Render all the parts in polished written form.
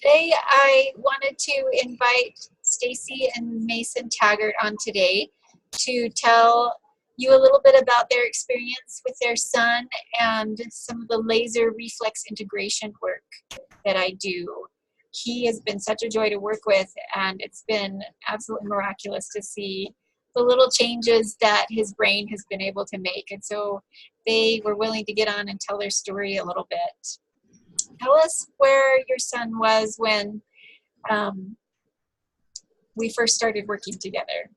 Today I wanted to invite Stacy and Mason Taggart on today to tell you a little bit about their experience with their son and some of the laser reflex integration work that I do. He has been such a joy to work with, and it's been absolutely miraculous to see the little changes that his brain has been able to make. And so they were willing to get on and tell their story a little bit. Tell us where your son was when we first started working together.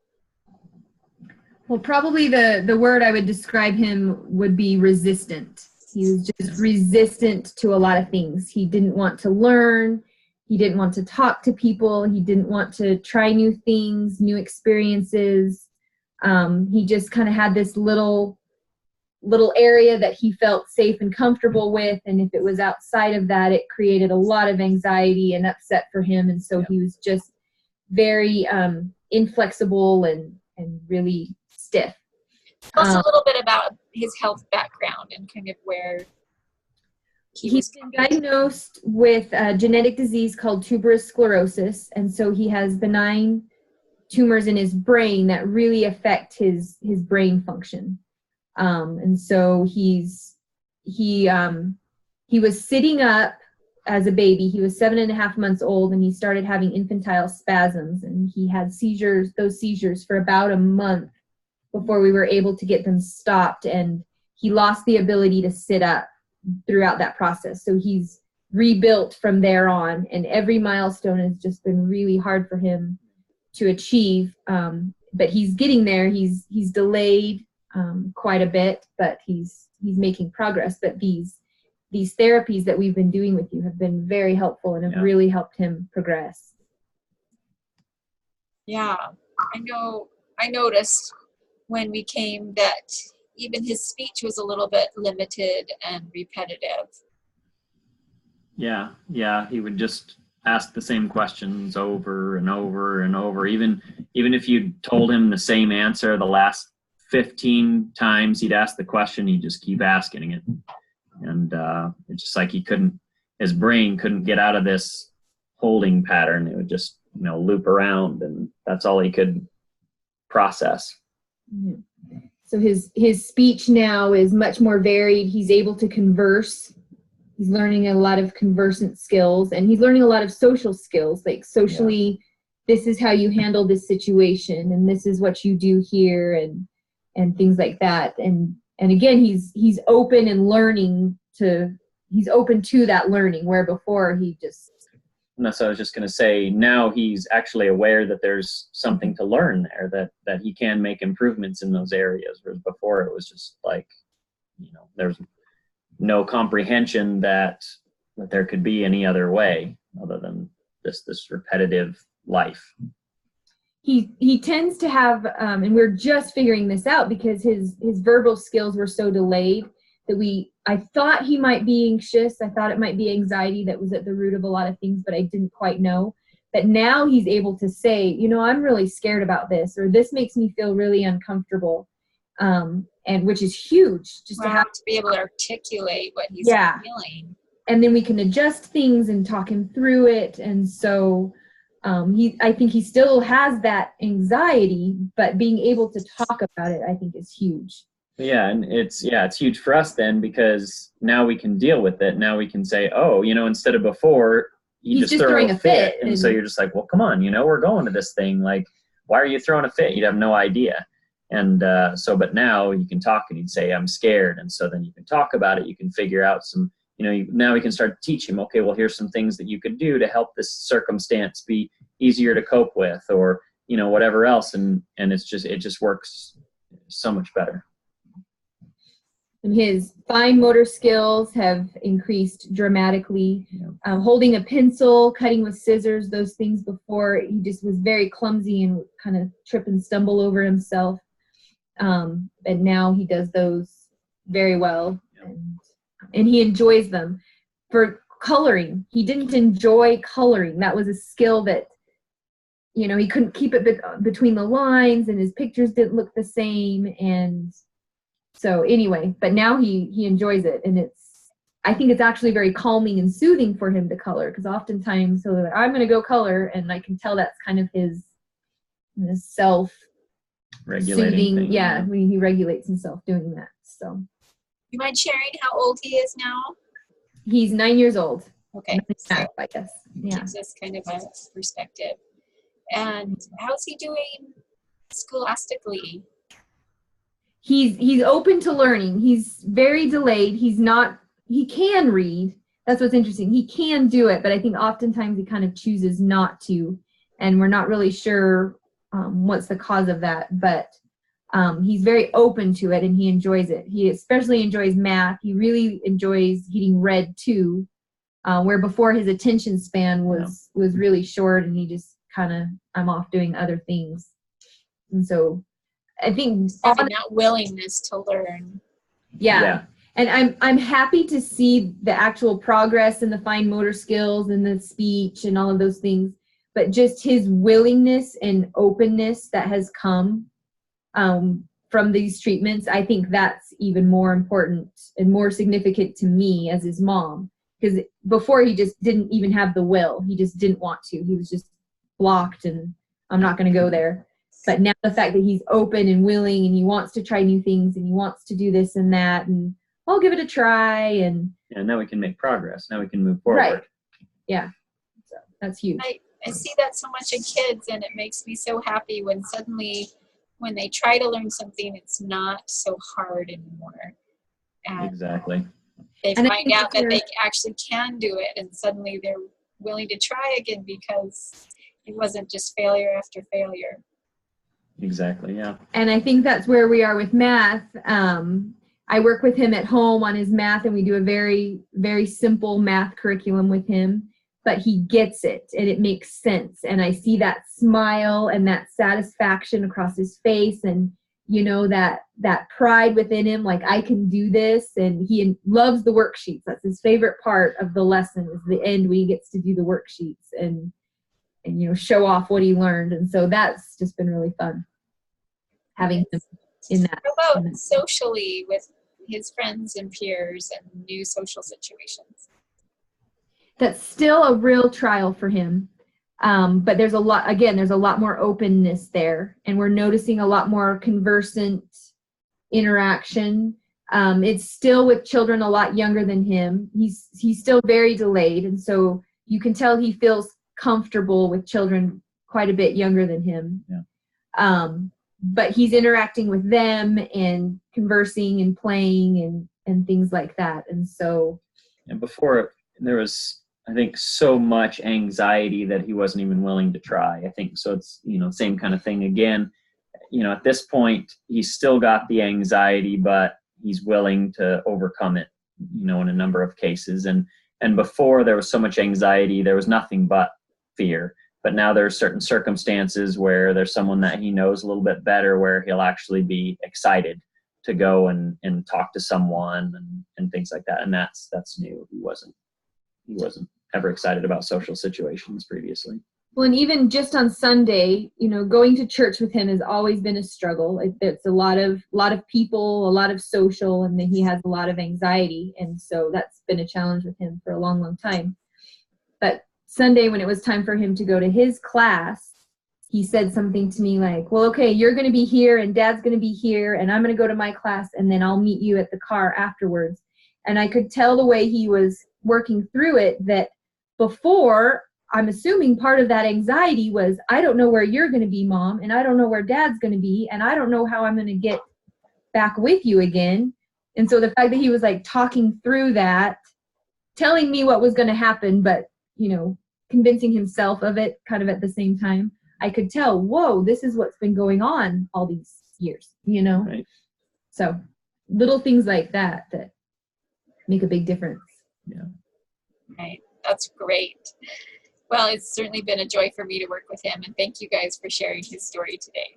Well, probably the word I would describe him would be resistant. He was just resistant to a lot of things. He didn't want to learn. He didn't want to talk to people. He didn't want to try new things, new experiences. He just kind of had this little area that he felt safe and comfortable with, and if it was outside of that, it created a lot of anxiety and upset for him. And so he was just very inflexible and really stiff. Tell us a little bit about his health background and kind of where he's been diagnosed with a genetic disease called tuberous sclerosis, and so he has benign tumors in his brain that really affect his brain function. And so he was sitting up as a baby. He was 7.5 months old, and he started having infantile spasms, and he had those seizures for about a month before we were able to get them stopped, and he lost the ability to sit up throughout that process. So he's rebuilt from there on, and every milestone has just been really hard for him to achieve. But he's getting there. He's delayed quite a bit, but he's making progress. But these therapies that we've been doing with you have been very helpful and have really helped him progress. Yeah, I noticed when we came that even his speech was a little bit limited and repetitive. Yeah, he would just ask the same questions over and over and over. Even if you told him the same answer the last 15 times he'd ask the question, he'd just keep asking it. And it's just like his brain couldn't get out of this holding pattern. It would just, loop around, and that's all he could process. So his speech now is much more varied. He's able to converse. He's learning a lot of conversant skills, and he's learning a lot of social skills, like socially, this is how you handle this situation, and this is what you do here, and things like that. And again, he's open and he's open to that learning, where before he just. And that's what I was just going to say. Now he's actually aware that there's something to learn there, that he can make improvements in those areas, whereas before it was just like, there's no comprehension that there could be any other way other than this repetitive life. He tends to have, and we're just figuring this out because his verbal skills were so delayed that I thought he might be anxious. I thought it might be anxiety that was at the root of a lot of things, but I didn't quite know. But now he's able to say, I'm really scared about this, or this makes me feel really uncomfortable, and which is huge. Just to be able to articulate what he's feeling. And then we can adjust things and talk him through it. And so I think he still has that anxiety, but being able to talk about it, I think, is huge. Yeah, and it's huge for us then, because now we can deal with it. Now we can say, instead of before, he's just throwing a fit. And so you're just like, well, come on, we're going to this thing. Like, why are you throwing a fit? You'd have no idea. And but now you can talk, and he'd say, I'm scared. And so then you can talk about it. You can figure out some, now we can start to teach him, okay, well, here's some things that you could do to help this circumstance be easier to cope with, or, whatever else. And it just works so much better. And his fine motor skills have increased dramatically. Holding a pencil, cutting with scissors, those things before, he just was very clumsy and would kind of trip and stumble over himself. And now he does those very well, and he enjoys them. For coloring, he didn't enjoy coloring. That was a skill that, he couldn't keep it between the lines, and his pictures didn't look the same. And so anyway, but now he enjoys it, and I think it's actually very calming and soothing for him to color, because oftentimes he'll be like, I'm going to go color, and I can tell that's kind of his self-regulating thing. Yeah, when he regulates himself doing that. So, you mind sharing how old he is now? He's 9 years old. Okay, so I guess. Yeah, gives us kind of a perspective. And how's he doing scholastically? He's open to learning. He's very delayed. He can read. That's what's interesting. He can do it, but I think oftentimes he kind of chooses not to, and we're not really sure what's the cause of that. But he's very open to it, and he enjoys it. He especially enjoys math. He really enjoys getting read too, where before his attention span was really short, and he just kind of, I'm off doing other things. And so I think having that willingness to learn. Yeah. And I'm happy to see the actual progress and the fine motor skills and the speech and all of those things, but just his willingness and openness that has come from these treatments, I think that's even more important and more significant to me as his mom, because before he just didn't even have the will. He just didn't want to. He was just blocked, and I'm not going to go there. But now the fact that he's open and willing, and he wants to try new things, and he wants to do this and that, and I'll give it a try. And now we can make progress. Now we can move forward. Right. Yeah. So that's huge. I see that so much in kids, and it makes me so happy when suddenly, when they try to learn something, it's not so hard anymore. And exactly. They find out that they actually can do it, and suddenly they're willing to try again because it wasn't just failure after failure. Exactly, yeah. And I think that's where we are with math. I work with him at home on his math, and we do a very, very simple math curriculum with him, but he gets it and it makes sense. And I see that smile and that satisfaction across his face, and that pride within him, like, I can do this. And he loves the worksheets. That's his favorite part of the lesson, is the end when he gets to do the worksheets and show off what he learned. And so that's just been really fun having him in that. How about socially with his friends and peers and new social situations? That's still a real trial for him. But there's a lot more openness there, and we're noticing a lot more conversant interaction. It's still with children a lot younger than him. He's still very delayed, and so you can tell he feels comfortable with children quite a bit younger than him. Yeah. But he's interacting with them and conversing and playing and things like that. And so, and before, there was, I think, so much anxiety that he wasn't even willing to try. I think so. It's same kind of thing again. At this point, he's still got the anxiety, but he's willing to overcome it. In a number of cases. And before, there was so much anxiety, there was nothing but fear. But now there's certain circumstances where there's someone that he knows a little bit better, where he'll actually be excited to go and talk to someone and things like that. And that's new. He wasn't ever excited about social situations previously. Well, and even just on Sunday, going to church with him has always been a struggle. It's a lot of people, a lot of social, and then he has a lot of anxiety. And so that's been a challenge with him for a long, long time. But Sunday, when it was time for him to go to his class, he said something to me like, well, okay, you're going to be here and Dad's going to be here and I'm going to go to my class and then I'll meet you at the car afterwards. And I could tell the way he was working through it that before, I'm assuming part of that anxiety was, I don't know where you're going to be, Mom, and I don't know where Dad's going to be, and I don't know how I'm going to get back with you again. And so the fact that he was like talking through that, telling me what was going to happen, but convincing himself of it kind of at the same time, I could tell, whoa, this is what's been going on all these years, Right. So little things like that make a big difference. Yeah. Right. That's great. Well, it's certainly been a joy for me to work with him, and thank you guys for sharing his story today.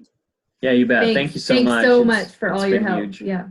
Yeah, you bet. Thank you so much. Thanks so much for all your help. Huge. Yeah.